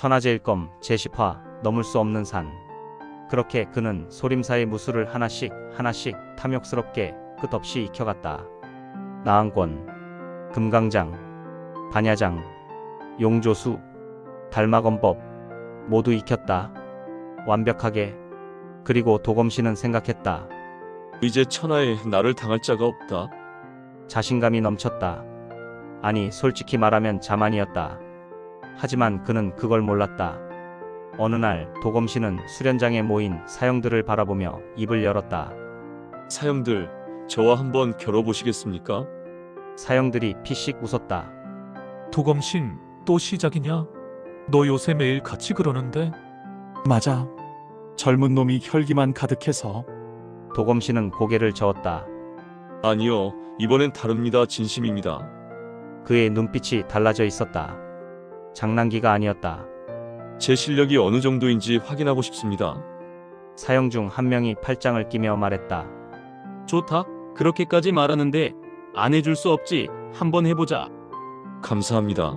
천하제일검 제10화 넘을 수 없는 산. 그렇게 그는 소림사의 무술을 하나씩 하나씩 탐욕스럽게 끝없이 익혀갔다. 나항권, 금강장, 반야장, 용조수, 달마검법 모두 익혔다. 완벽하게. 그리고 도검신은 생각했다. 이제 천하에 나를 당할 자가 없다. 자신감이 넘쳤다. 아니, 솔직히 말하면 자만이었다. 하지만 그는 그걸 몰랐다. 어느 날 도검신은 수련장에 모인 사형들을 바라보며 입을 열었다. 사형들, 저와 한번 겨뤄보시겠습니까? 사형들이 피식 웃었다. 도검신, 또 시작이냐? 너 요새 매일 같이 그러는데? 맞아. 젊은 놈이 혈기만 가득해서. 도검신은 고개를 저었다. 아니요, 이번엔 다릅니다. 진심입니다. 그의 눈빛이 달라져 있었다. 장난기가 아니었다. 제 실력이 어느 정도인지 확인하고 싶습니다. 사형 중 한 명이 팔짱을 끼며 말했다. 좋다. 그렇게까지 말하는데 안 해줄 수 없지. 한번 해보자. 감사합니다.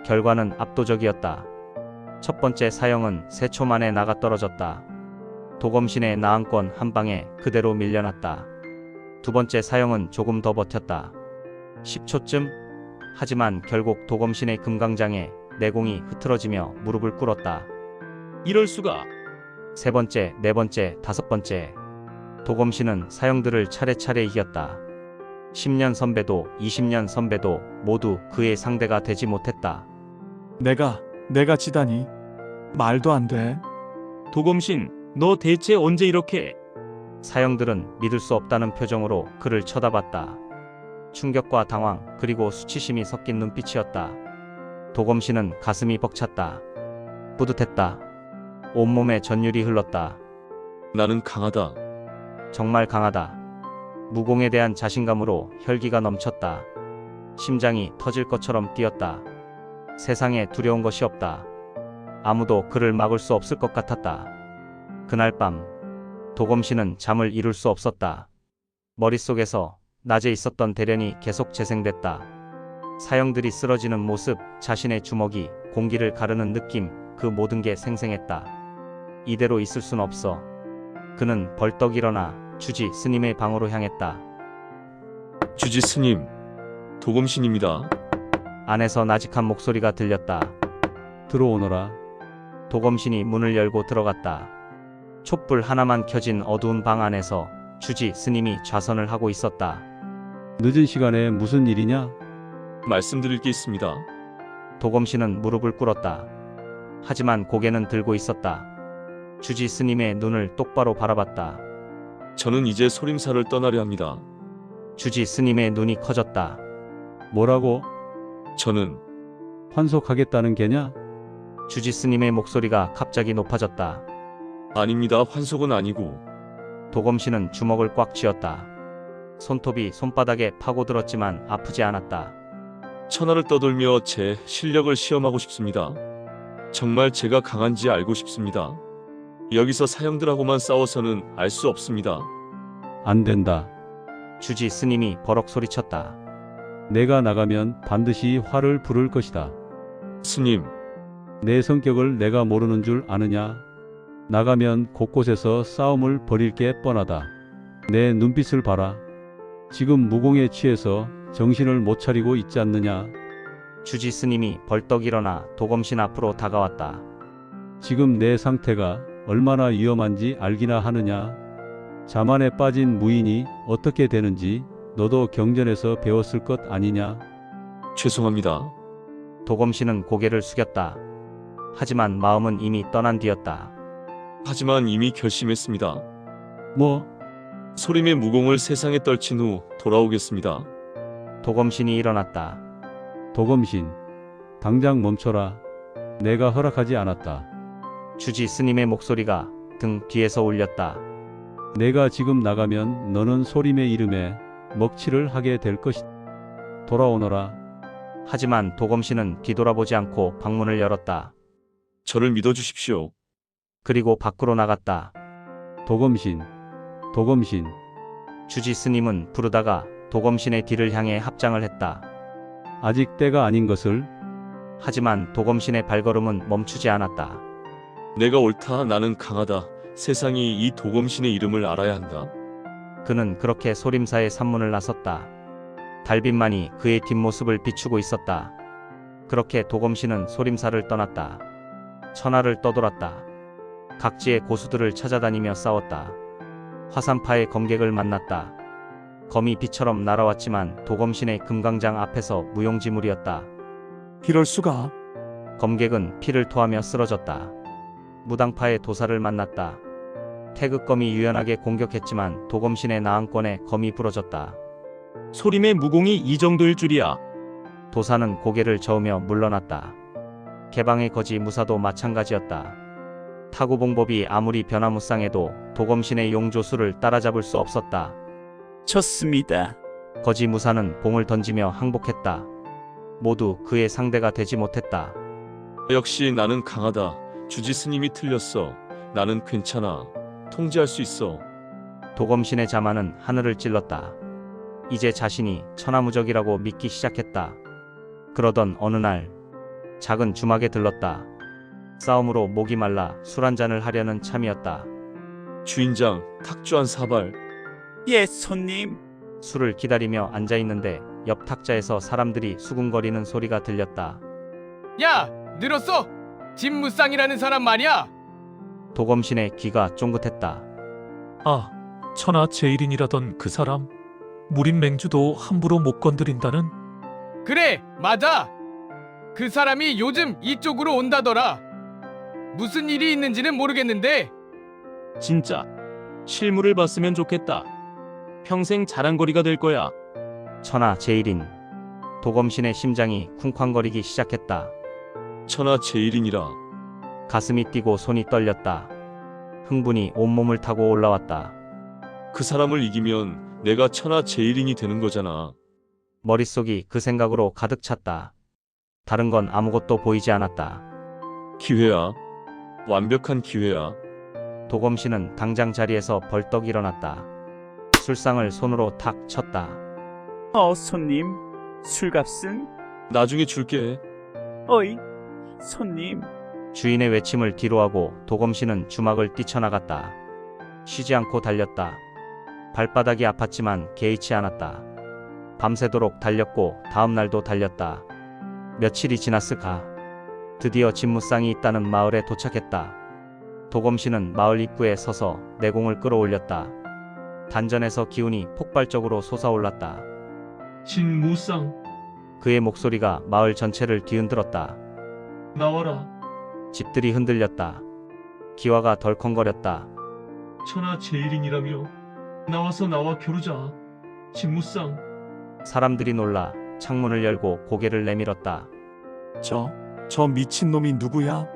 결과는 압도적이었다. 첫 번째 사형은 3초 만에 나가 떨어졌다. 도검신의 나항권 한 방에 그대로 밀려났다. 두 번째 사형은 조금 더 버텼다. 10초쯤? 하지만 결국 도검신의 금강장에 내공이 흐트러지며 무릎을 꿇었다. 이럴 수가. 세 번째, 네 번째, 다섯 번째. 도검신은 사형들을 차례차례 이겼다. 10년 선배도 20년 선배도 모두 그의 상대가 되지 못했다. 내가 지다니. 말도 안 돼. 도검신, 너 대체 언제 이렇게? 사형들은 믿을 수 없다는 표정으로 그를 쳐다봤다. 충격과 당황 그리고 수치심이 섞인 눈빛이었다. 도검신은 가슴이 벅찼다. 뿌듯했다. 온몸에 전율이 흘렀다. 나는 강하다. 정말 강하다. 무공에 대한 자신감으로 혈기가 넘쳤다. 심장이 터질 것처럼 뛰었다. 세상에 두려운 것이 없다. 아무도 그를 막을 수 없을 것 같았다. 그날 밤 도검신은 잠을 이룰 수 없었다. 머릿속에서 낮에 있었던 대련이 계속 재생됐다. 사형들이 쓰러지는 모습, 자신의 주먹이 공기를 가르는 느낌, 그 모든 게 생생했다. 이대로 있을 순 없어. 그는 벌떡 일어나 주지 스님의 방으로 향했다. 주지 스님, 도검신입니다. 안에서 나직한 목소리가 들렸다. 들어오너라. 도검신이 문을 열고 들어갔다. 촛불 하나만 켜진 어두운 방 안에서 주지 스님이 좌선을 하고 있었다. 늦은 시간에 무슨 일이냐? 말씀드릴 게 있습니다. 도검신은 무릎을 꿇었다. 하지만 고개는 들고 있었다. 주지 스님의 눈을 똑바로 바라봤다. 저는 이제 소림사를 떠나려 합니다. 주지 스님의 눈이 커졌다. 뭐라고? 저는 환속하겠다는 게냐? 주지 스님의 목소리가 갑자기 높아졌다. 아닙니다. 환속은 아니고. 도검신은 주먹을 꽉 쥐었다. 손톱이 손바닥에 파고들었지만 아프지 않았다. 천하를 떠돌며 제 실력을 시험하고 싶습니다. 정말 제가 강한지 알고 싶습니다. 여기서 사형들하고만 싸워서는 알 수 없습니다. 안 된다. 주지 스님이 버럭 소리쳤다. 내가 나가면 반드시 화를 부를 것이다. 스님, 내 성격을 내가 모르는 줄 아느냐? 나가면 곳곳에서 싸움을 벌일 게 뻔하다. 내 눈빛을 봐라. 지금 무공에 취해서 정신을 못 차리고 있지 않느냐? 주지 스님이 벌떡 일어나 도검신 앞으로 다가왔다. 지금 내 상태가 얼마나 위험한지 알기나 하느냐? 자만에 빠진 무인이 어떻게 되는지 너도 경전에서 배웠을 것 아니냐? 죄송합니다. 도검신은 고개를 숙였다. 하지만 마음은 이미 떠난 뒤였다. 하지만 이미 결심했습니다. 뭐? 소림의 무공을 세상에 떨친 후 돌아오겠습니다. 도검신이 일어났다. 도검신, 당장 멈춰라. 내가 허락하지 않았다. 주지 스님의 목소리가 등 뒤에서 울렸다. 내가 지금 나가면 너는 소림의 이름에 먹칠을 하게 될 것이다. 돌아오너라. 하지만 도검신은 뒤돌아보지 않고 방문을 열었다. 저를 믿어주십시오. 그리고 밖으로 나갔다. 도검신, 도검신. 주지 스님은 부르다가 도검신의 뒤를 향해 합장을 했다. 아직 때가 아닌 것을. 하지만 도검신의 발걸음은 멈추지 않았다. 내가 옳다. 나는 강하다. 세상이 이 도검신의 이름을 알아야 한다. 그는 그렇게 소림사의 산문을 나섰다. 달빛만이 그의 뒷모습을 비추고 있었다. 그렇게 도검신은 소림사를 떠났다. 천하를 떠돌았다. 각지의 고수들을 찾아다니며 싸웠다. 화산파의 검객을 만났다. 검이 비처럼 날아왔지만 도검신의 금강장 앞에서 무용지물이었다. 이럴 수가. 검객은 피를 토하며 쓰러졌다. 무당파의 도사를 만났다. 태극검이 유연하게 공격했지만 도검신의 나한권에 검이 부러졌다. 소림의 무공이 이 정도일 줄이야. 도사는 고개를 저으며 물러났다. 개방의 거지 무사도 마찬가지였다. 타구봉법이 아무리 변화무쌍해도 도검신의 용조수를 따라잡을 수 없었다. 쳤습니다. 거지 무사는 봉을 던지며 항복했다. 모두 그의 상대가 되지 못했다. 역시 나는 강하다. 주지 스님이 틀렸어. 나는 괜찮아. 통제할 수 있어. 도검신의 자만은 하늘을 찔렀다. 이제 자신이 천하무적이라고 믿기 시작했다. 그러던 어느 날 작은 주막에 들렀다. 싸움으로 목이 말라 술 한 잔을 하려는 참이었다. 주인장, 탁주 한 사발. 예, 손님. 술을 기다리며 앉아있는데 옆 탁자에서 사람들이 수군거리는 소리가 들렸다. 야, 늘었어? 진무쌍이라는 사람 말이야. 도검신의 귀가 쫑긋했다. 아, 천하 제일인이라던 그 사람. 무린 맹주도 함부로 못 건드린다는. 그래, 맞아. 그 사람이 요즘 이쪽으로 온다더라. 무슨 일이 있는지는 모르겠는데 진짜 실물을 봤으면 좋겠다. 평생 자랑거리가 될 거야. 천하 제일인. 도검신의 심장이 쿵쾅거리기 시작했다. 천하 제일인이라. 가슴이 뛰고 손이 떨렸다. 흥분이 온몸을 타고 올라왔다. 그 사람을 이기면 내가 천하 제일인이 되는 거잖아. 머릿속이 그 생각으로 가득 찼다. 다른 건 아무것도 보이지 않았다. 기회야. 완벽한 기회야. 도검신은 당장 자리에서 벌떡 일어났다. 술상을 손으로 탁 쳤다. 손님. 술값은? 나중에 줄게. 어이, 손님. 주인의 외침을 뒤로하고 도검신은 주막을 뛰쳐나갔다. 쉬지 않고 달렸다. 발바닥이 아팠지만 개의치 않았다. 밤새도록 달렸고 다음 날도 달렸다. 며칠이 지났을까. 드디어 진무쌍이 있다는 마을에 도착했다. 도검신은 마을 입구에 서서 내공을 끌어올렸다. 단전에서 기운이 폭발적으로 솟아올랐다. 진무쌍, 그의 목소리가 마을 전체를 뒤흔들었다. 나와라. 집들이 흔들렸다. 기와가 덜컹거렸다. 천하 제일인이라며. 나와서 나와 겨루자. 진무쌍. 사람들이 놀라 창문을 열고 고개를 내밀었다. 저 미친놈이 누구야?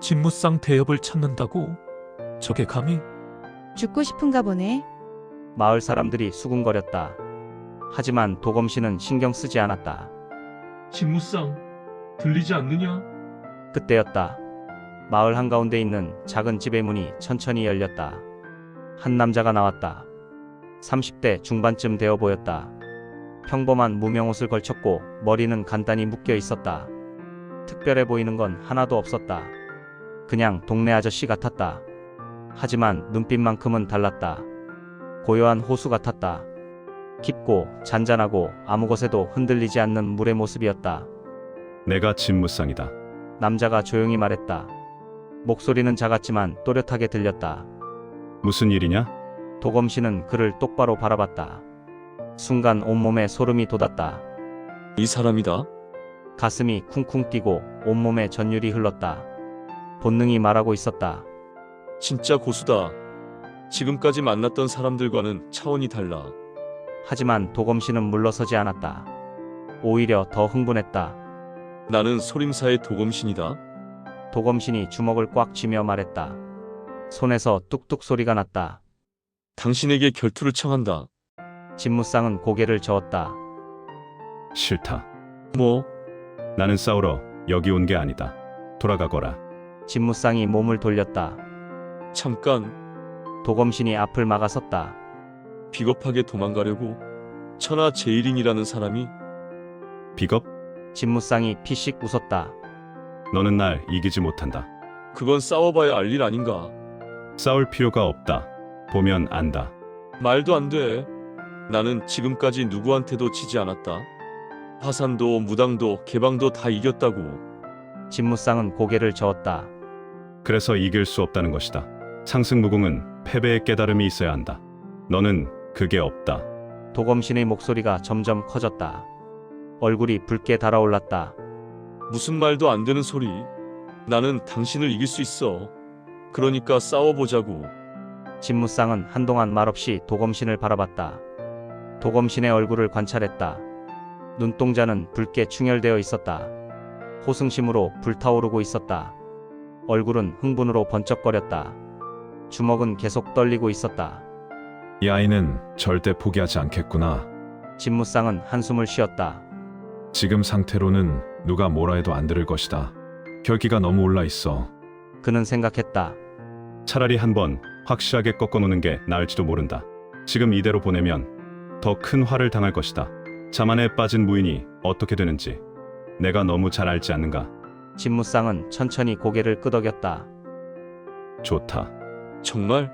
진무쌍 대엽을 찾는다고? 저게 감히? 죽고 싶은가 보네. 마을 사람들이 수군거렸다. 하지만 도검신은 신경 쓰지 않았다. 진무쌍, 들리지 않느냐? 그때였다. 마을 한가운데 있는 작은 집의 문이 천천히 열렸다. 한 남자가 나왔다. 30대 중반쯤 되어 보였다. 평범한 무명옷을 걸쳤고 머리는 간단히 묶여 있었다. 특별해 보이는 건 하나도 없었다. 그냥 동네 아저씨 같았다. 하지만 눈빛만큼은 달랐다. 고요한 호수 같았다. 깊고 잔잔하고 아무 것에도 흔들리지 않는 물의 모습이었다. 내가 진무쌍이다. 남자가 조용히 말했다. 목소리는 작았지만 또렷하게 들렸다. 무슨 일이냐? 도검신은 그를 똑바로 바라봤다. 순간 온몸에 소름이 돋았다. 이 사람이다. 가슴이 쿵쿵 뛰고 온몸에 전율이 흘렀다. 본능이 말하고 있었다. 진짜 고수다. 지금까지 만났던 사람들과는 차원이 달라. 하지만 도검신은 물러서지 않았다. 오히려 더 흥분했다. 나는 소림사의 도검신이다. 도검신이 주먹을 꽉 쥐며 말했다. 손에서 뚝뚝 소리가 났다. 당신에게 결투를 청한다. 진무쌍은 고개를 저었다. 싫다. 뭐? 나는 싸우러 여기 온 게 아니다. 돌아가거라. 진무쌍이 몸을 돌렸다. 잠깐. 도검신이 앞을 막아섰다. 비겁하게 도망가려고? 천하 제일인이라는 사람이? 비겁? 진무쌍이 피식 웃었다. 너는 날 이기지 못한다. 그건 싸워봐야 알 일 아닌가. 싸울 필요가 없다. 보면 안다. 말도 안 돼. 나는 지금까지 누구한테도 지지 않았다. 화산도 무당도 개방도 다 이겼다고. 진무쌍은 고개를 저었다. 그래서 이길 수 없다는 것이다. 상승무궁은 패배의 깨달음이 있어야 한다. 너는 그게 없다. 도검신의 목소리가 점점 커졌다. 얼굴이 붉게 달아올랐다. 무슨 말도 안 되는 소리. 나는 당신을 이길 수 있어. 그러니까 싸워보자고. 진무쌍은 한동안 말없이 도검신을 바라봤다. 도검신의 얼굴을 관찰했다. 눈동자는 붉게 충혈되어 있었다. 호승심으로 불타오르고 있었다. 얼굴은 흥분으로 번쩍거렸다. 주먹은 계속 떨리고 있었다. 이 아이는 절대 포기하지 않겠구나. 진무쌍은 한숨을 쉬었다. 지금 상태로는 누가 뭐라 해도 안 들을 것이다. 혈기가 너무 올라 있어. 그는 생각했다. 차라리 한번 확실하게 꺾어놓는 게 나을지도 모른다. 지금 이대로 보내면 더 큰 화를 당할 것이다. 자만에 빠진 무인이 어떻게 되는지 내가 너무 잘 알지 않는가. 진무쌍은 천천히 고개를 끄덕였다. 좋다. 정말?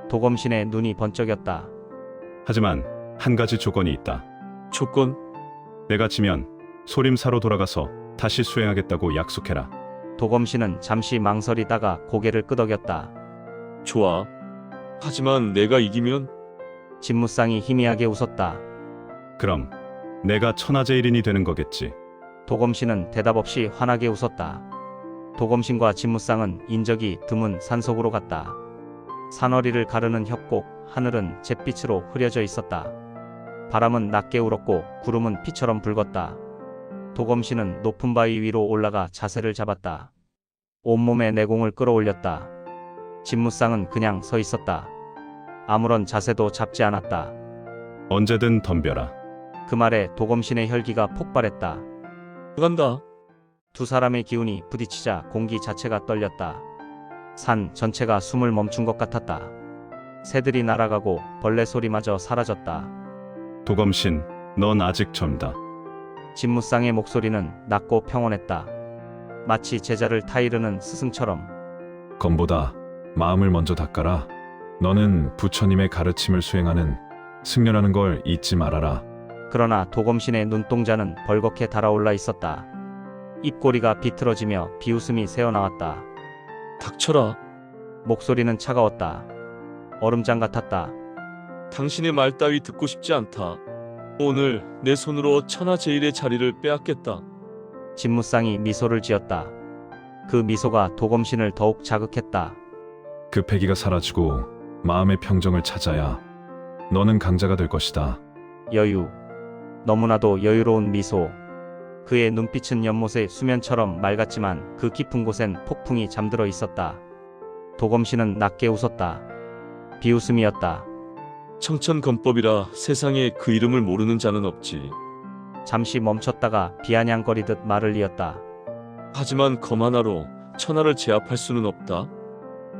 도검신의 눈이 번쩍였다. 하지만 한 가지 조건이 있다. 조건? 내가 지면 소림사로 돌아가서 다시 수행하겠다고 약속해라. 도검신은 잠시 망설이다가 고개를 끄덕였다. 좋아. 하지만 내가 이기면? 진무쌍이 희미하게 웃었다. 그럼 내가 천하제일인이 되는 거겠지. 도검신은 대답 없이 환하게 웃었다. 도검신과 진무쌍은 인적이 드문 산속으로 갔다. 산허리를 가르는 협곡, 하늘은 잿빛으로 흐려져 있었다. 바람은 낮게 울었고 구름은 피처럼 붉었다. 도검신은 높은 바위 위로 올라가 자세를 잡았다. 온몸에 내공을 끌어올렸다. 진무쌍은 그냥 서 있었다. 아무런 자세도 잡지 않았다. 언제든 덤벼라. 그 말에 도검신의 혈기가 폭발했다. 간다. 두 사람의 기운이 부딪히자 공기 자체가 떨렸다. 산 전체가 숨을 멈춘 것 같았다. 새들이 날아가고 벌레 소리마저 사라졌다. 도검신, 넌 아직 젊다. 진무쌍의 목소리는 낮고 평온했다. 마치 제자를 타이르는 스승처럼. 검보다 마음을 먼저 닦아라. 너는 부처님의 가르침을 수행하는 승려라는 걸 잊지 말아라. 그러나 도검신의 눈동자는 벌겋게 달아올라 있었다. 입꼬리가 비틀어지며 비웃음이 새어나왔다. 닥쳐라. 목소리는 차가웠다. 얼음장 같았다. 당신의 말 따위 듣고 싶지 않다. 오늘 내 손으로 천하제일의 자리를 빼앗겠다. 진무쌍이 미소를 지었다. 그 미소가 도검신을 더욱 자극했다. 그 패기가 사라지고 마음의 평정을 찾아야 너는 강자가 될 것이다. 여유. 너무나도 여유로운 미소. 그의 눈빛은 연못의 수면처럼 맑았지만 그 깊은 곳엔 폭풍이 잠들어 있었다. 도검신은 낮게 웃었다. 비웃음이었다. 청천검법이라 세상에 그 이름을 모르는 자는 없지. 잠시 멈췄다가 비아냥거리듯 말을 이었다. 하지만 검 하나로 천하를 제압할 수는 없다.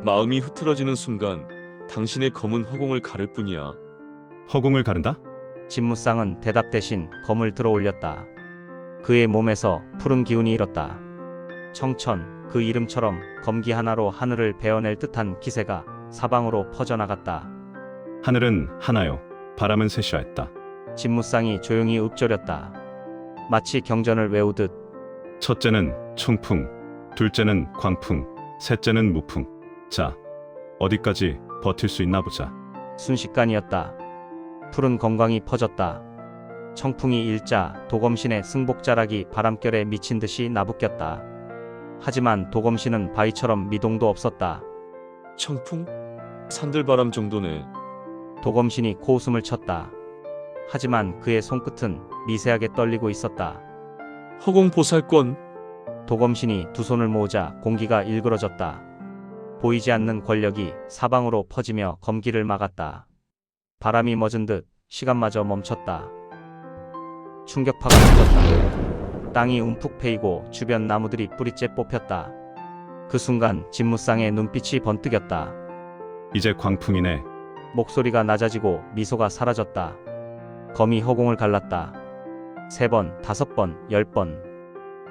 마음이 흐트러지는 순간 당신의 검은 허공을 가를 뿐이야. 허공을 가른다? 진무쌍은 대답 대신 검을 들어 올렸다. 그의 몸에서 푸른 기운이 일었다. 청천, 그 이름처럼 검기 하나로 하늘을 베어낼 듯한 기세가 사방으로 퍼져나갔다. 하늘은 하나요. 바람은 셋이었다. 진무쌍이 조용히 읊조렸다. 마치 경전을 외우듯. 첫째는 총풍, 둘째는 광풍, 셋째는 무풍. 자, 어디까지 버틸 수 있나 보자. 순식간이었다. 푸른 건광이 퍼졌다. 청풍이 일자 도검신의 승복자락이 바람결에 미친 듯이 나부꼈다. 하지만 도검신은 바위처럼 미동도 없었다. 청풍? 산들바람 정도네. 도검신이 코웃음을 쳤다. 하지만 그의 손끝은 미세하게 떨리고 있었다. 허공보살권. 도검신이 두 손을 모으자 공기가 일그러졌다. 보이지 않는 권력이 사방으로 퍼지며 검기를 막았다. 바람이 멎은 듯 시간마저 멈췄다. 충격파가 터졌다. 땅이 움푹 패이고 주변 나무들이 뿌리째 뽑혔다. 그 순간 진무쌍의 눈빛이 번뜩였다. 이제 광풍이네. 목소리가 낮아지고 미소가 사라졌다. 검이 허공을 갈랐다. 3번, 5번, 10번.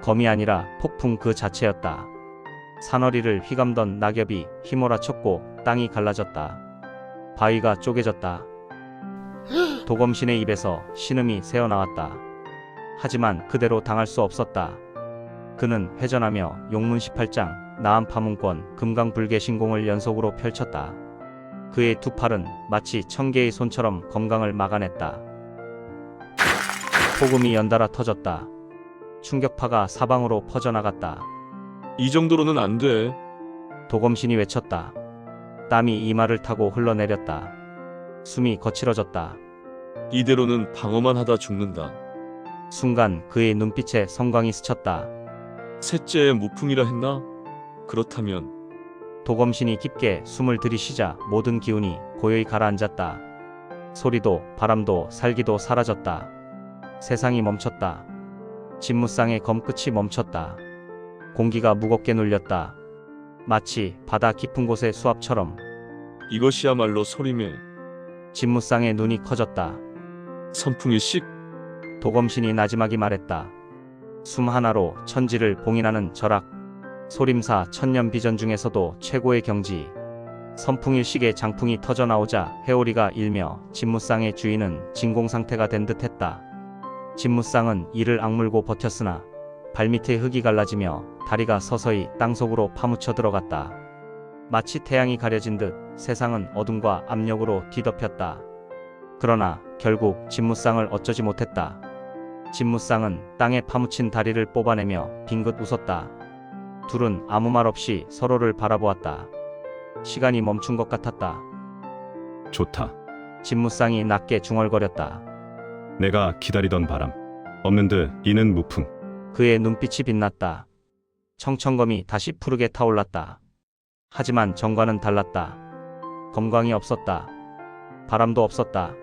검이 아니라 폭풍 그 자체였다. 산허리를 휘감던 낙엽이 휘몰아쳤고 땅이 갈라졌다. 바위가 쪼개졌다. 도검신의 입에서 신음이 새어나왔다. 하지만 그대로 당할 수 없었다. 그는 회전하며 용문 18장, 나암 파문권, 금강불개 신공을 연속으로 펼쳤다. 그의 두 팔은 마치 1000개의 손처럼 검강을 막아냈다. 폭음이 연달아 터졌다. 충격파가 사방으로 퍼져나갔다. 이 정도로는 안 돼. 도검신이 외쳤다. 땀이 이마를 타고 흘러내렸다. 숨이 거칠어졌다. 이대로는 방어만 하다 죽는다. 순간 그의 눈빛에 성광이 스쳤다. 셋째의 무풍이라 했나? 그렇다면 도검신이 깊게 숨을 들이쉬자 모든 기운이 고요히 가라앉았다. 소리도 바람도 살기도 사라졌다. 세상이 멈췄다. 진무쌍의 검끝이 멈췄다. 공기가 무겁게 눌렸다. 마치 바다 깊은 곳의 수압처럼. 이것이야말로 소림의 진무쌍의 눈이 커졌다. 선풍일식. 도검신이 나지막이 말했다. 숨 하나로 천지를 봉인하는 절악. 소림사 천년비전 중에서도 최고의 경지. 선풍일식의 장풍이 터져나오자 회오리가 일며 진무쌍의 주인은 진공상태가 된 듯했다. 진무쌍은 이를 악물고 버텼으나 발밑에 흙이 갈라지며 다리가 서서히 땅속으로 파묻혀 들어갔다. 마치 태양이 가려진 듯 세상은 어둠과 압력으로 뒤덮였다. 그러나 결국 진무쌍을 어쩌지 못했다. 진무쌍은 땅에 파묻힌 다리를 뽑아내며 빙긋 웃었다. 둘은 아무 말 없이 서로를 바라보았다. 시간이 멈춘 것 같았다. 좋다. 진무쌍이 낮게 중얼거렸다. 내가 기다리던 바람. 없는 듯 이는 무풍. 그의 눈빛이 빛났다. 청청검이 다시 푸르게 타올랐다. 하지만 정과는 달랐다. 검광이 없었다. 바람도 없었다.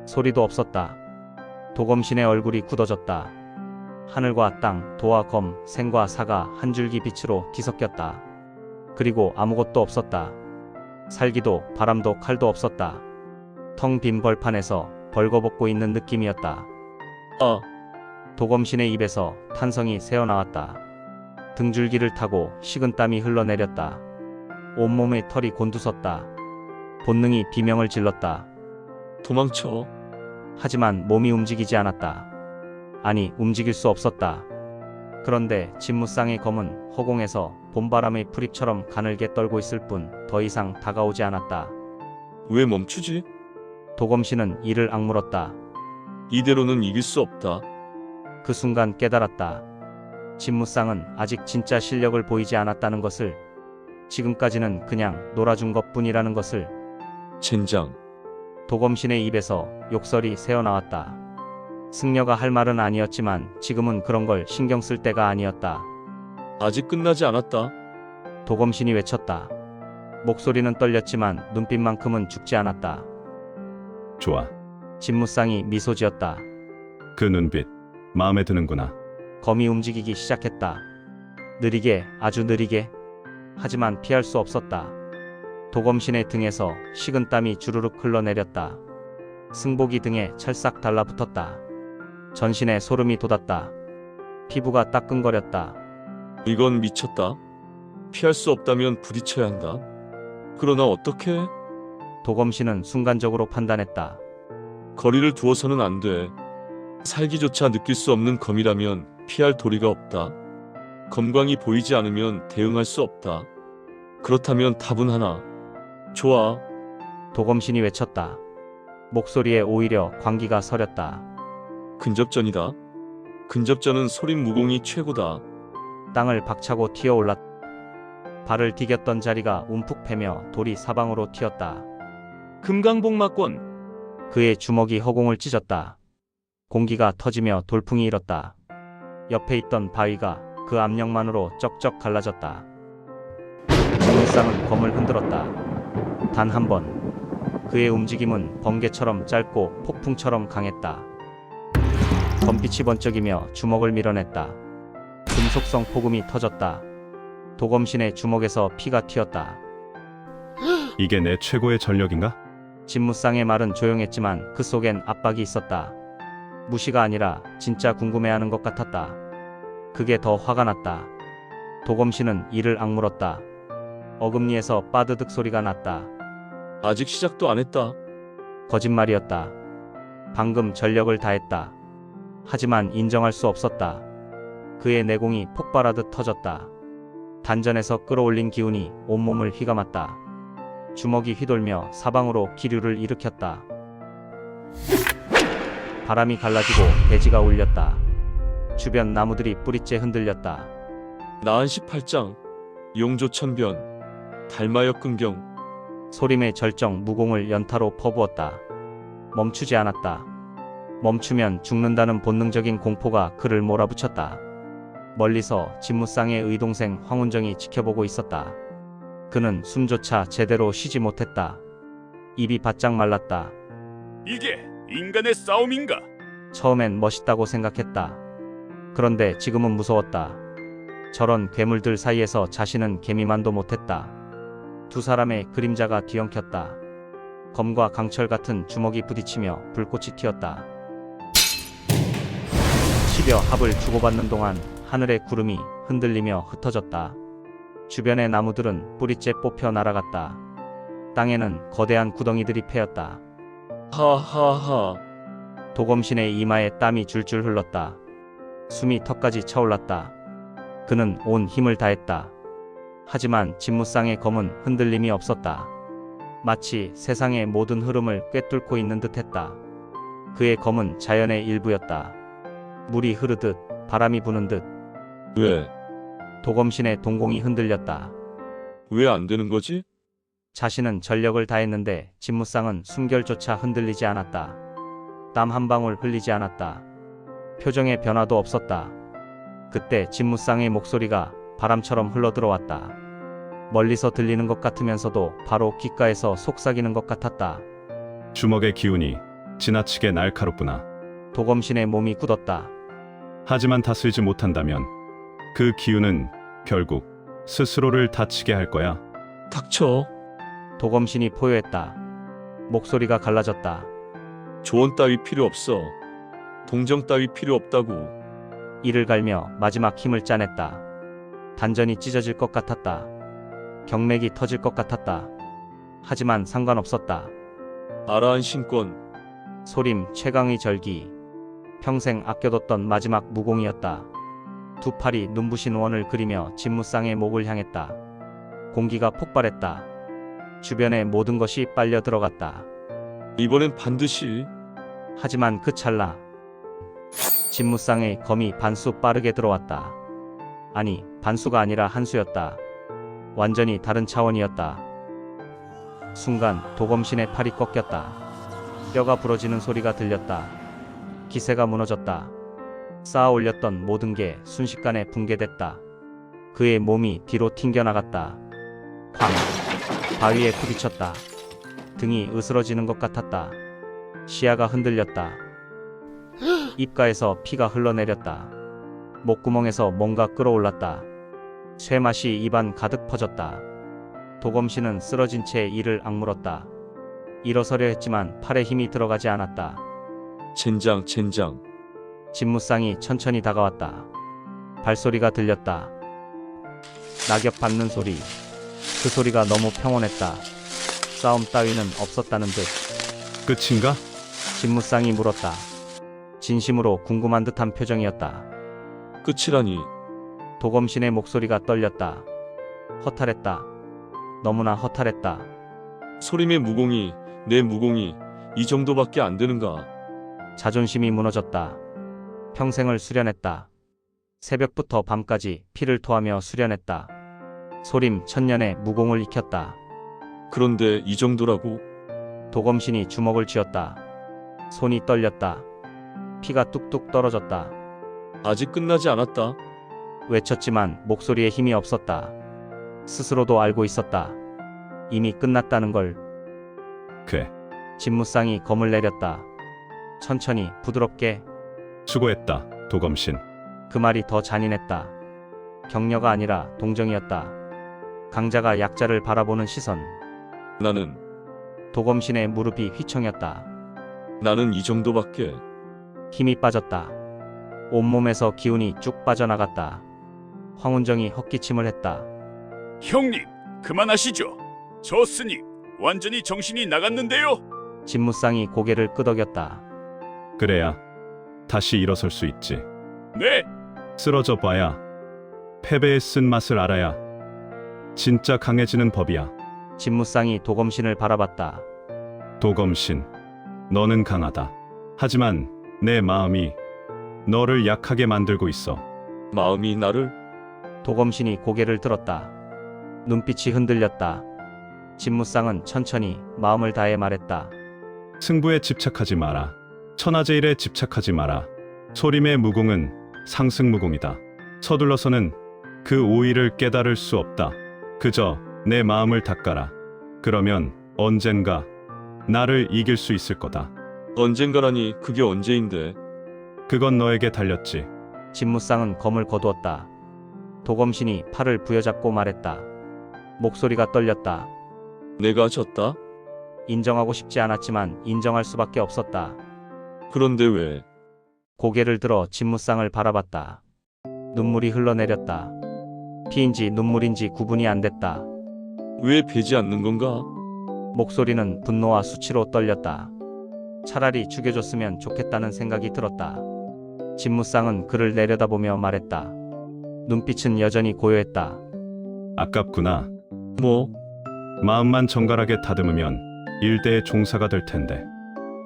소리도 없었다. 도검신의 얼굴이 굳어졌다. 하늘과 땅, 도와 검, 생과 사가 한 줄기 빛으로 뒤섞였다. 그리고 아무것도 없었다. 살기도 바람도 칼도 없었다. 텅 빈 벌판에서 벌거벗고 있는 느낌이었다. 아, 도검신의 입에서 탄성이 새어나왔다. 등줄기를 타고 식은땀이 흘러내렸다. 온몸의 털이 곤두섰다. 본능이 비명을 질렀다. 도망쳐. 하지만 몸이 움직이지 않았다. 아니, 움직일 수 없었다. 그런데 진무쌍의 검은 허공에서 봄바람의 풀잎처럼 가늘게 떨고 있을 뿐 더 이상 다가오지 않았다. 왜 멈추지? 도검신은 이를 악물었다. 이대로는 이길 수 없다. 그 순간 깨달았다. 진무쌍은 아직 진짜 실력을 보이지 않았다는 것을. 지금까지는 그냥 놀아준 것뿐이라는 것을. 젠장. 도검신의 입에서 욕설이 새어나왔다. 승려가 할 말은 아니었지만 지금은 그런 걸 신경 쓸 때가 아니었다. 아직 끝나지 않았다. 도검신이 외쳤다. 목소리는 떨렸지만 눈빛만큼은 죽지 않았다. 좋아. 진무쌍이 미소 지었다. 그 눈빛. 마음에 드는구나. 검이 움직이기 시작했다. 느리게, 아주 느리게. 하지만 피할 수 없었다. 도검신의 등에서 식은땀이 주르륵 흘러내렸다. 승복이 등에 찰싹 달라붙었다. 전신에 소름이 돋았다. 피부가 따끔거렸다. 이건 미쳤다. 피할 수 없다면 부딪혀야 한다. 그러나 어떻게? 도검신은 순간적으로 판단했다. 거리를 두어서는 안 돼. 살기조차 느낄 수 없는 검이라면 피할 도리가 없다. 검광이 보이지 않으면 대응할 수 없다. 그렇다면 답은 하나. 좋아. 도검신이 외쳤다. 목소리에 오히려 광기가 서렸다. 근접전이다. 근접전은 소림 무공이 최고다. 땅을 박차고 튀어올랐다. 발을 디뎠던 자리가 움푹 패며 돌이 사방으로 튀었다. 금강복마권. 그의 주먹이 허공을 찢었다. 공기가 터지며 돌풍이 일었다. 옆에 있던 바위가 그 압력만으로 쩍쩍 갈라졌다. 진무쌍은 검을 흔들었다. 단 한 번. 그의 움직임은 번개처럼 짧고 폭풍처럼 강했다. 검빛이 번쩍이며 주먹을 밀어냈다. 금속성 폭음이 터졌다. 도검신의 주먹에서 피가 튀었다. 이게 내 최고의 전력인가? 진무쌍의 말은 조용했지만 그 속엔 압박이 있었다. 무시가 아니라 진짜 궁금해하는 것 같았다. 그게 더 화가 났다. 도검신은 이를 악물었다. 어금니에서 빠드득 소리가 났다. 아직 시작도 안 했다. 거짓말이었다. 방금 전력을 다했다. 하지만 인정할 수 없었다. 그의 내공이 폭발하듯 터졌다. 단전에서 끌어올린 기운이 온몸을 휘감았다. 주먹이 휘돌며 사방으로 기류를 일으켰다. 바람이 갈라지고 대지가 울렸다. 주변 나무들이 뿌리째 흔들렸다. 나한 18장, 용조천변, 달마여 끈경. 소림의 절정 무공을 연타로 퍼부었다. 멈추지 않았다. 멈추면 죽는다는 본능적인 공포가 그를 몰아붙였다. 멀리서 진무쌍의 의동생 황운정이 지켜보고 있었다. 그는 숨조차 제대로 쉬지 못했다. 입이 바짝 말랐다. 이게 인간의 싸움인가? 처음엔 멋있다고 생각했다. 그런데 지금은 무서웠다. 저런 괴물들 사이에서 자신은 개미만도 못했다. 두 사람의 그림자가 뒤엉켰다. 검과 강철 같은 주먹이 부딪히며 불꽃이 튀었다. 10여 합을 주고받는 동안 하늘의 구름이 흔들리며 흩어졌다. 주변의 나무들은 뿌리째 뽑혀 날아갔다. 땅에는 거대한 구덩이들이 패였다. 하하하. 도검신의 이마에 땀이 줄줄 흘렀다. 숨이 턱까지 차올랐다. 그는 온 힘을 다했다. 하지만 진무쌍의 검은 흔들림이 없었다. 마치 세상의 모든 흐름을 꿰뚫고 있는 듯했다. 그의 검은 자연의 일부였다. 물이 흐르듯 바람이 부는 듯. 왜? 도검신의 동공이 흔들렸다. 왜 안 되는 거지? 자신은 전력을 다했는데 진무쌍은 숨결조차 흔들리지 않았다. 땀 한 방울 흘리지 않았다. 표정의 변화도 없었다. 그때 진무쌍의 목소리가 바람처럼 흘러들어왔다. 멀리서 들리는 것 같으면서도 바로 귓가에서 속삭이는 것 같았다. 주먹의 기운이 지나치게 날카롭구나. 도검신의 몸이 굳었다. 하지만 다스리지 못한다면 그 기운은 결국 스스로를 다치게 할 거야. 닥쳐. 도검신이 포효했다. 목소리가 갈라졌다. 조언 따위 필요 없어. 동정 따위 필요 없다고. 이를 갈며 마지막 힘을 짜냈다. 단전이 찢어질 것 같았다. 경맥이 터질 것 같았다. 하지만 상관없었다. 아라한 신권. 소림 최강의 절기. 평생 아껴뒀던 마지막 무공이었다. 두 팔이 눈부신 원을 그리며 진무쌍의 목을 향했다. 공기가 폭발했다. 주변의 모든 것이 빨려 들어갔다. 이번엔 반드시. 하지만 그 찰나 진무쌍의 검이 반수 빠르게 들어왔다. 아니, 반수가 아니라 한수였다. 완전히 다른 차원이었다. 순간 도검신의 팔이 꺾였다. 뼈가 부러지는 소리가 들렸다. 기세가 무너졌다. 쌓아 올렸던 모든 게 순식간에 붕괴됐다. 그의 몸이 뒤로 튕겨나갔다. 쾅! 바위에 부딪혔다. 등이 으스러지는 것 같았다. 시야가 흔들렸다. 입가에서 피가 흘러내렸다. 목구멍에서 뭔가 끓어올랐다. 쇠맛이 입안 가득 퍼졌다. 도검신은 쓰러진 채 이를 악물었다. 일어서려 했지만 팔에 힘이 들어가지 않았다. 젠장 젠장. 진무쌍이 천천히 다가왔다. 발소리가 들렸다. 낙엽 밟는 소리. 그 소리가 너무 평온했다. 싸움 따위는 없었다는 듯. 끝인가? 진무쌍이 물었다. 진심으로 궁금한 듯한 표정이었다. 끝이라니. 도검신의 목소리가 떨렸다. 허탈했다. 너무나 허탈했다. 소림의 무공이, 내 무공이 이 정도밖에 안 되는가? 자존심이 무너졌다. 평생을 수련했다. 새벽부터 밤까지 피를 토하며 수련했다. 소림 천년의 무공을 익혔다. 그런데 이 정도라고? 도검신이 주먹을 쥐었다. 손이 떨렸다. 피가 뚝뚝 떨어졌다. 아직 끝나지 않았다. 외쳤지만 목소리에 힘이 없었다. 스스로도 알고 있었다. 이미 끝났다는 걸. 그래. 진무쌍이 검을 내렸다. 천천히 부드럽게. 수고했다, 도검신. 그 말이 더 잔인했다. 격려가 아니라 동정이었다. 강자가 약자를 바라보는 시선. 나는 도검신의 무릎이 휘청였다. 나는 이 정도밖에. 힘이 빠졌다. 온몸에서 기운이 쭉 빠져나갔다. 황운정이 헛기침을 했다. 형님, 그만하시죠. 저 스님 완전히 정신이 나갔는데요. 진무쌍이 고개를 끄덕였다. 그래야 다시 일어설 수 있지. 네, 쓰러져 봐야 패배의 쓴맛을 알아야 진짜 강해지는 법이야. 진무쌍이 도검신을 바라봤다. 도검신, 너는 강하다. 하지만 내 마음이 너를 약하게 만들고 있어. 마음이 나를 도검신이 고개를 들었다. 눈빛이 흔들렸다. 진무쌍은 천천히 마음을 다해 말했다. 승부에 집착하지 마라. 천하제일에 집착하지 마라. 소림의 무공은 상승무공이다. 서둘러서는 그 오의를 깨달을 수 없다. 그저 내 마음을 닦아라. 그러면 언젠가 나를 이길 수 있을 거다. 언젠가라니 그게 언제인데. 그건 너에게 달렸지. 진무쌍은 검을 거두었다. 도검신이 팔을 부여잡고 말했다. 목소리가 떨렸다. 내가 졌다? 인정하고 싶지 않았지만 인정할 수밖에 없었다. 그런데 왜? 고개를 들어 진무쌍을 바라봤다. 눈물이 흘러내렸다. 피인지 눈물인지 구분이 안 됐다. 왜 배지 않는 건가? 목소리는 분노와 수치로 떨렸다. 차라리 죽여줬으면 좋겠다는 생각이 들었다. 진무쌍은 그를 내려다보며 말했다. 눈빛은 여전히 고요했다. 아깝구나. 뭐? 마음만 정갈하게 다듬으면 일대의 종사가 될 텐데.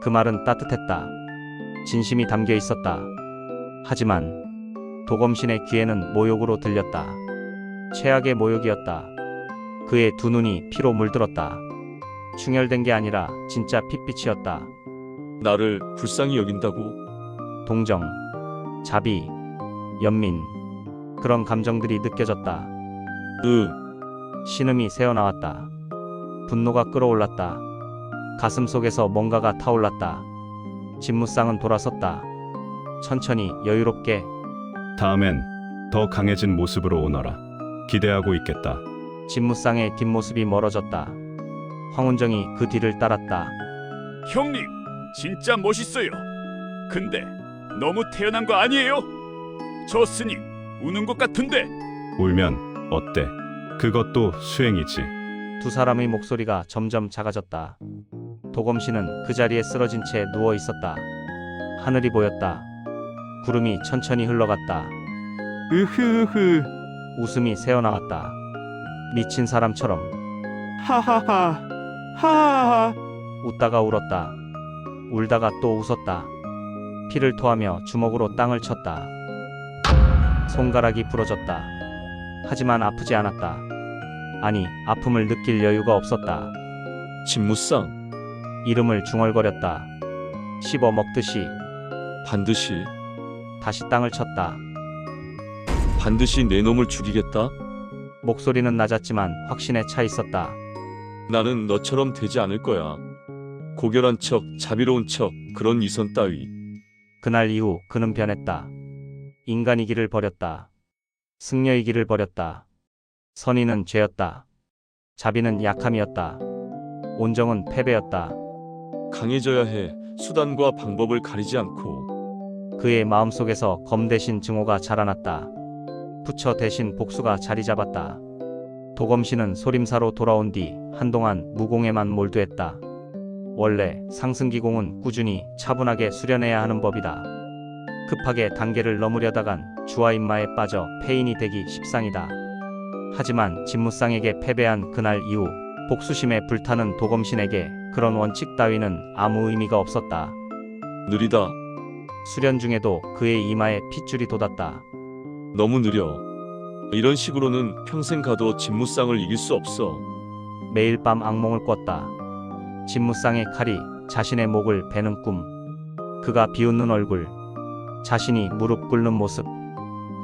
그 말은 따뜻했다. 진심이 담겨 있었다. 하지만 도검신의 귀에는 모욕으로 들렸다. 최악의 모욕이었다. 그의 두 눈이 피로 물들었다. 충혈된 게 아니라 진짜 핏빛이었다. 나를 불쌍히 여긴다고? 동정, 자비, 연민, 그런 감정들이 느껴졌다. 신음이 새어나왔다. 분노가 끓어올랐다. 가슴 속에서 뭔가가 타올랐다. 진무쌍은 돌아섰다. 천천히 여유롭게. 다음엔 더 강해진 모습으로 오너라. 기대하고 있겠다. 진무쌍의 뒷모습이 멀어졌다. 황운정이 그 뒤를 따랐다. 형님, 진짜 멋있어요. 근데 너무 태연한 거 아니에요? 저 스님 우는 것 같은데. 울면 어때? 그것도 수행이지. 두 사람의 목소리가 점점 작아졌다. 도검신은 그 자리에 쓰러진 채 누워 있었다. 하늘이 보였다. 구름이 천천히 흘러갔다. 으흐흐. 웃음이 새어나왔다. 미친 사람처럼 하하하. 하하하. 웃다가 울었다. 울다가 또 웃었다. 피를 토하며 주먹으로 땅을 쳤다. 손가락이 부러졌다. 하지만 아프지 않았다. 아니, 아픔을 느낄 여유가 없었다. 진무쌍, 이름을 중얼거렸다. 씹어 먹듯이. 반드시, 다시 땅을 쳤다. 반드시 내 놈을 죽이겠다? 목소리는 낮았지만 확신에 차 있었다. 나는 너처럼 되지 않을 거야. 고결한 척, 자비로운 척, 그런 위선 따위. 그날 이후 그는 변했다. 인간이기를 버렸다. 승려이기를 버렸다. 선의는 죄였다. 자비는 약함이었다. 온정은 패배였다. 강해져야 해. 수단과 방법을 가리지 않고. 그의 마음속에서 검 대신 증오가 자라났다. 부처 대신 복수가 자리 잡았다. 도검신은 소림사로 돌아온 뒤 한동안 무공에만 몰두했다. 원래 상승기공은 꾸준히 차분하게 수련해야 하는 법이다. 급하게 단계를 넘으려다간 주와 인마에 빠져 폐인이 되기 십상이다. 하지만 진무쌍에게 패배한 그날 이후 복수심에 불타는 도검신에게 그런 원칙 따위는 아무 의미가 없었다. 느리다. 수련 중에도 그의 이마에 핏줄이 돋았다. 너무 느려. 이런 식으로는 평생 가도 진무쌍을 이길 수 없어. 매일 밤 악몽을 꿨다. 진무쌍의 칼이 자신의 목을 베는 꿈. 그가 비웃는 얼굴. 자신이 무릎 꿇는 모습.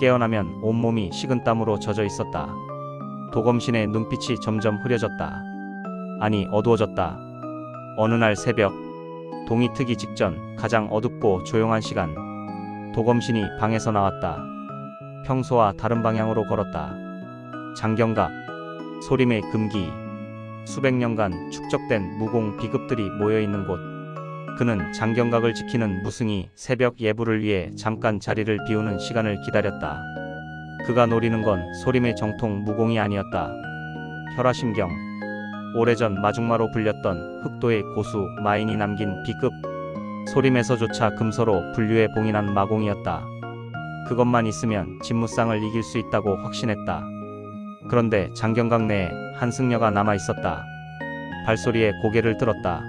깨어나면 온몸이 식은땀으로 젖어 있었다. 도검신의 눈빛이 점점 흐려졌다. 아니, 어두워졌다. 어느 날 새벽, 동이 트기 직전 가장 어둡고 조용한 시간. 도검신이 방에서 나왔다. 평소와 다른 방향으로 걸었다. 장경갑, 소림의 금기, 수백 년간 축적된 무공 비급들이 모여있는 곳. 그는 장경각을 지키는 무승이 새벽 예불을 위해 잠깐 자리를 비우는 시간을 기다렸다. 그가 노리는 건 소림의 정통 무공이 아니었다. 혈화심경. 오래전 마중마로 불렸던 흑도의 고수 마인이 남긴 B급. 소림에서조차 금서로 분류해 봉인한 마공이었다. 그것만 있으면 진무쌍을 이길 수 있다고 확신했다. 그런데 장경각 내에 한승려가 남아 있었다. 발소리에 고개를 들었다.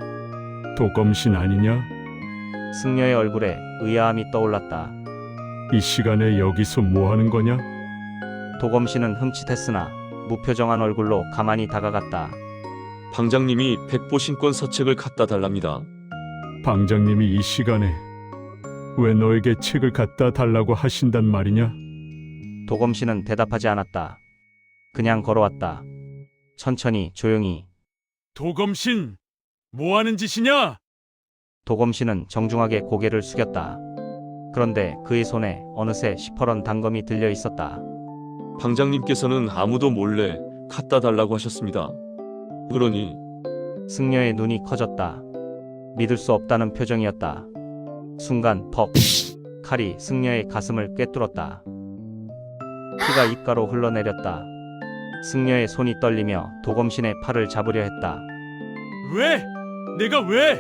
도검신 아니냐? 승려의 얼굴에 의아함이 떠올랐다. 이 시간에 여기서 뭐 하는 거냐? 도검신은 흠칫했으나 무표정한 얼굴로 가만히 다가갔다. 방장님이 백보신권 서책을 갖다 달랍니다. 방장님이 이 시간에 왜 너에게 책을 갖다 달라고 하신단 말이냐? 도검신은 대답하지 않았다. 그냥 걸어왔다. 천천히 조용히. 도검신, 뭐 하는 짓이냐? 도검신은 정중하게 고개를 숙였다. 그런데 그의 손에 어느새 시퍼런 단검이 들려 있었다. 방장님께서는 아무도 몰래 갖다 달라고 하셨습니다. 그러니 승려의 눈이 커졌다. 믿을 수 없다는 표정이었다. 순간 퍽! 칼이 승려의 가슴을 꿰뚫었다. 피가 입가로 흘러내렸다. 승려의 손이 떨리며 도검신의 팔을 잡으려 했다. 왜? 내가 왜?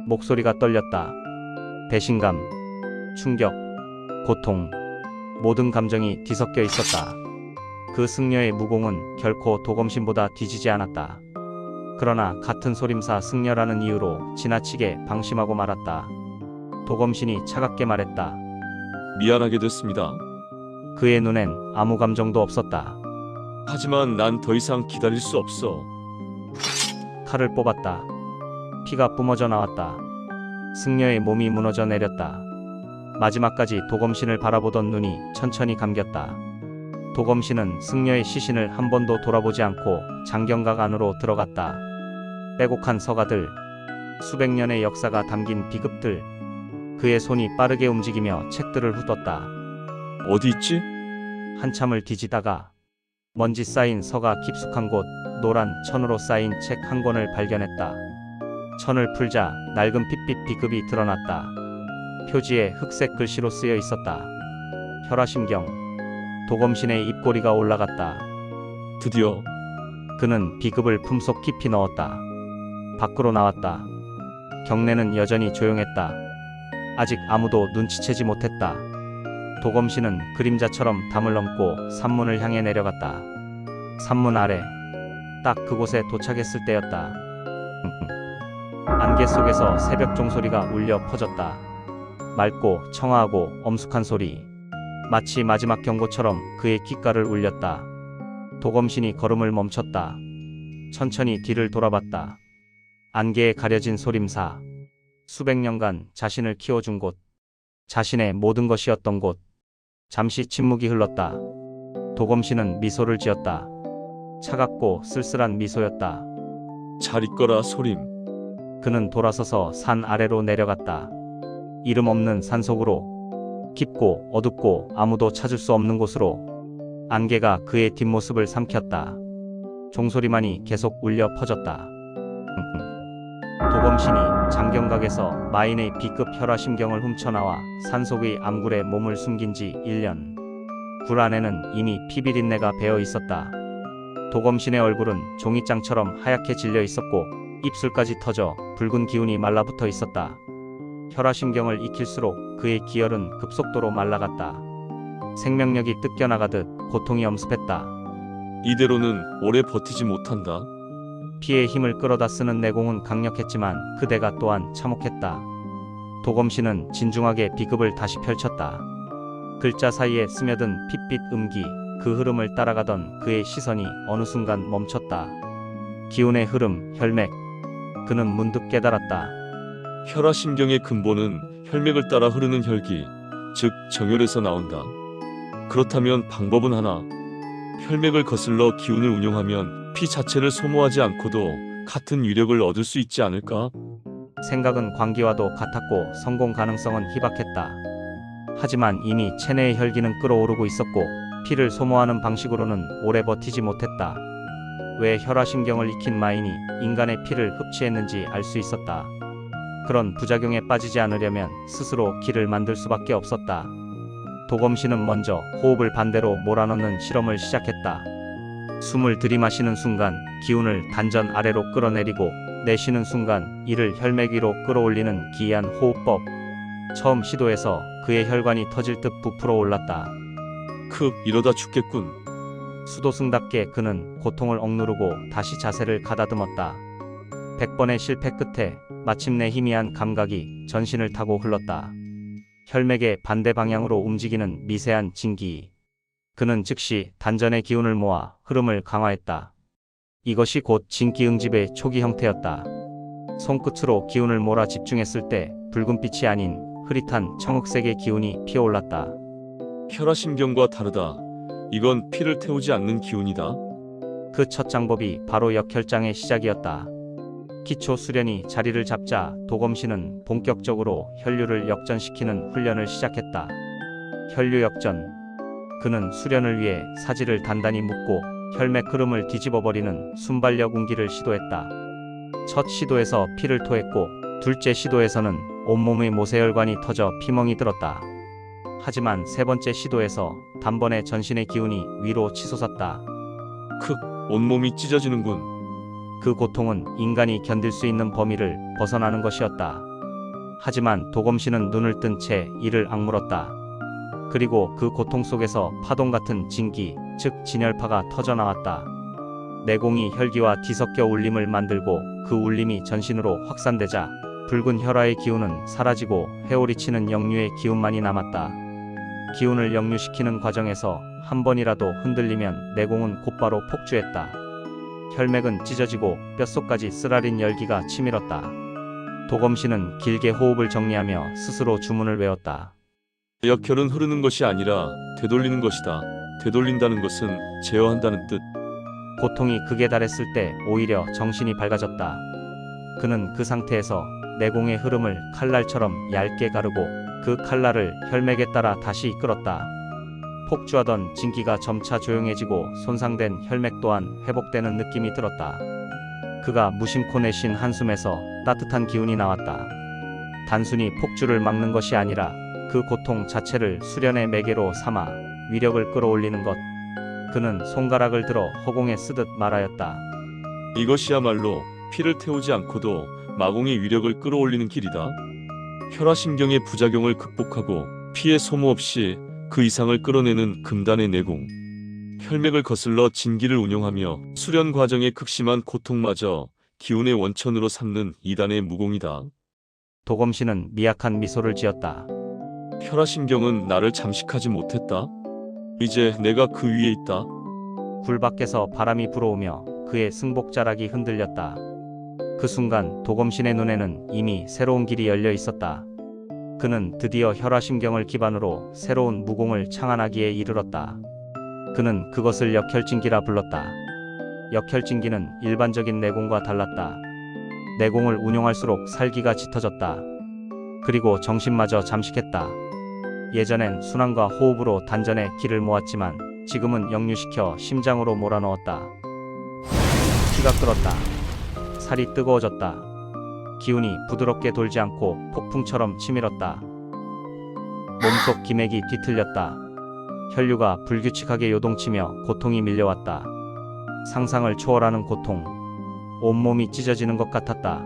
목소리가 떨렸다. 배신감, 충격, 고통, 모든 감정이 뒤섞여 있었다. 그 승려의 무공은 결코 도검신보다 뒤지지 않았다. 그러나 같은 소림사 승려라는 이유로 지나치게 방심하고 말았다. 도검신이 차갑게 말했다. 미안하게 됐습니다. 그의 눈엔 아무 감정도 없었다. 하지만 난 더 이상 기다릴 수 없어. 칼을 뽑았다. 피가 뿜어져 나왔다. 승려의 몸이 무너져 내렸다. 마지막까지 도검신을 바라보던 눈이 천천히 감겼다. 도검신은 승려의 시신을 한 번도 돌아보지 않고 장경각 안으로 들어갔다. 빼곡한 서가들, 수백 년의 역사가 담긴 비급들, 그의 손이 빠르게 움직이며 책들을 훑었다. 어디 있지? 한참을 뒤지다가 먼지 쌓인 서가 깊숙한 곳, 노란 천으로 쌓인 책 한 권을 발견했다. 천을 풀자 낡은 핏빛 비급이 드러났다. 표지에 흑색 글씨로 쓰여 있었다. 혈화심경. 도검신의 입꼬리가 올라갔다. 드디어 그는 비급을 품속 깊이 넣었다. 밖으로 나왔다. 경내는 여전히 조용했다. 아직 아무도 눈치채지 못했다. 도검신은 그림자처럼 담을 넘고 산문을 향해 내려갔다. 산문 아래, 딱 그곳에 도착했을 때였다. 안개 속에서 새벽 종소리가 울려 퍼졌다. 맑고 청아하고 엄숙한 소리. 마치 마지막 경고처럼 그의 귓가를 울렸다. 도검신이 걸음을 멈췄다. 천천히 뒤를 돌아봤다. 안개에 가려진 소림사. 수백 년간 자신을 키워준 곳. 자신의 모든 것이었던 곳. 잠시 침묵이 흘렀다. 도검신은 미소를 지었다. 차갑고 쓸쓸한 미소였다. 잘 있거라 소림. 그는 돌아서서 산 아래로 내려갔다. 이름 없는 산속으로. 깊고 어둡고 아무도 찾을 수 없는 곳으로. 안개가 그의 뒷모습을 삼켰다. 종소리만이 계속 울려 퍼졌다. 도검신이 장경각에서 마인의 B급 혈화심경을 훔쳐나와 산속의 암굴에 몸을 숨긴 지 1년. 굴 안에는 이미 피비린내가 배어 있었다. 도검신의 얼굴은 종이장처럼 하얗게 질려 있었고 입술까지 터져 붉은 기운이 말라붙어 있었다. 혈화심경을 익힐수록 그의 기혈은 급속도로 말라갔다. 생명력이 뜯겨나가듯 고통이 엄습했다. 이대로는 오래 버티지 못한다. 피의 힘을 끌어다 쓰는 내공은 강력했지만 그대가 또한 참혹했다. 도검신은 진중하게 비급을 다시 펼쳤다. 글자 사이에 스며든 핏빛 음기, 그 흐름을 따라가던 그의 시선이 어느 순간 멈췄다. 기운의 흐름, 혈맥. 그는 문득 깨달았다. 혈화심경의 근본은 혈맥을 따라 흐르는 혈기, 즉 정혈에서 나온다. 그렇다면 방법은 하나. 혈맥을 거슬러 기운을 운용하면 피 자체를 소모하지 않고도 같은 위력을 얻을 수 있지 않을까? 생각은 광기와도 같았고 성공 가능성은 희박했다. 하지만 이미 체내의 혈기는 끓어오르고 있었고 피를 소모하는 방식으로는 오래 버티지 못했다. 왜 혈화심경을 익힌 마인이 인간의 피를 흡취했는지 알 수 있었다. 그런 부작용에 빠지지 않으려면 스스로 길을 만들 수밖에 없었다. 도검씨는 먼저 호흡을 반대로 몰아넣는 실험을 시작했다. 숨을 들이마시는 순간 기운을 단전 아래로 끌어내리고 내쉬는 순간 이를 혈맥 위로 끌어올리는 기이한 호흡법. 처음 시도에서 그의 혈관이 터질 듯 부풀어 올랐다. 이러다 죽겠군. 수도승답게 그는 고통을 억누르고 다시 자세를 가다듬었다. 100번의 실패 끝에 마침내 희미한 감각이 전신을 타고 흘렀다. 혈맥의 반대 방향으로 움직이는 미세한 진기. 그는 즉시 단전의 기운을 모아 흐름을 강화했다. 이것이 곧 진기응집의 초기 형태였다. 손끝으로 기운을 몰아 집중했을 때 붉은빛이 아닌 흐릿한 청흑색의 기운이 피어올랐다. 혈화신경과 다르다. 이건 피를 태우지 않는 기운이다. 그 첫 장법이 바로 역혈장의 시작이었다. 기초 수련이 자리를 잡자 도검씨는 본격적으로 혈류를 역전시키는 훈련을 시작했다. 혈류 역전. 그는 수련을 위해 사지를 단단히 묶고 혈맥 흐름을 뒤집어버리는 순발력 운기를 시도했다. 첫 시도에서 피를 토했고 둘째 시도에서는 온몸의 모세혈관이 터져 피멍이 들었다. 하지만 세 번째 시도에서 단번에 전신의 기운이 위로 치솟았다. 온몸이 찢어지는군. 그 고통은 인간이 견딜 수 있는 범위를 벗어나는 것이었다. 하지만 도검씨는 눈을 뜬 채 이를 악물었다. 그리고 그 고통 속에서 파동 같은 진기, 즉 진열파가 터져나왔다. 내공이 혈기와 뒤섞여 울림을 만들고 그 울림이 전신으로 확산되자 붉은 혈화의 기운은 사라지고 회오리 치는 역류의 기운만이 남았다. 기운을 역류시키는 과정에서 한 번이라도 흔들리면 내공은 곧바로 폭주했다. 혈맥은 찢어지고 뼛속까지 쓰라린 열기가 치밀었다. 도검씨는 길게 호흡을 정리하며 스스로 주문을 외웠다. 역혈은 흐르는 것이 아니라 되돌리는 것이다. 되돌린다는 것은 제어한다는 뜻. 고통이 극에 달했을 때 오히려 정신이 밝아졌다. 그는 그 상태에서 내공의 흐름을 칼날처럼 얇게 가르고 그 칼날을 혈맥에 따라 다시 이끌었다. 폭주하던 진기가 점차 조용해지고 손상된 혈맥 또한 회복되는 느낌이 들었다. 그가 무심코 내쉰 한숨에서 따뜻한 기운이 나왔다. 단순히 폭주를 막는 것이 아니라 그 고통 자체를 수련의 매개로 삼아 위력을 끌어올리는 것. 그는 손가락을 들어 허공에 쓰듯 말하였다. 이것이야말로 피를 태우지 않고도 마공의 위력을 끌어올리는 길이다. 혈화신경의 부작용을 극복하고 피의 소모 없이 그 이상을 끌어내는 금단의 내공. 혈맥을 거슬러 진기를 운용하며 수련 과정의 극심한 고통마저 기운의 원천으로 삼는 이단의 무공이다. 도검씨는 미약한 미소를 지었다. 혈화신경은 나를 잠식하지 못했다. 이제 내가 그 위에 있다. 굴 밖에서 바람이 불어오며 그의 승복자락이 흔들렸다. 그 순간 도검신의 눈에는 이미 새로운 길이 열려 있었다. 그는 드디어 혈화신경을 기반으로 새로운 무공을 창안하기에 이르렀다. 그는 그것을 역혈진기라 불렀다. 역혈진기는 일반적인 내공과 달랐다. 내공을 운용할수록 살기가 짙어졌다. 그리고 정신마저 잠식했다. 예전엔 순환과 호흡으로 단전에 기를 모았지만 지금은 역류시켜 심장으로 몰아넣었다. 피가 끓었다. 살이 뜨거워졌다. 기운이 부드럽게 돌지 않고 폭풍처럼 치밀었다. 몸속 기맥이 뒤틀렸다. 혈류가 불규칙하게 요동치며 고통이 밀려왔다. 상상을 초월하는 고통. 온몸이 찢어지는 것 같았다.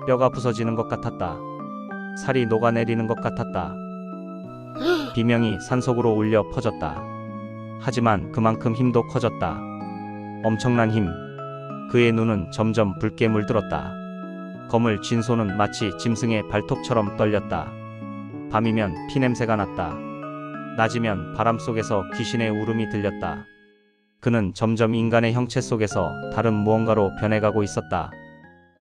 뼈가 부서지는 것 같았다. 살이 녹아내리는 것 같았다. 비명이 산속으로 울려 퍼졌다. 하지만 그만큼 힘도 커졌다. 엄청난 힘. 그의 눈은 점점 붉게 물들었다. 검을 쥔 손은 마치 짐승의 발톱처럼 떨렸다. 밤이면 피냄새가 났다. 낮이면 바람 속에서 귀신의 울음이 들렸다. 그는 점점 인간의 형체 속에서 다른 무언가로 변해가고 있었다.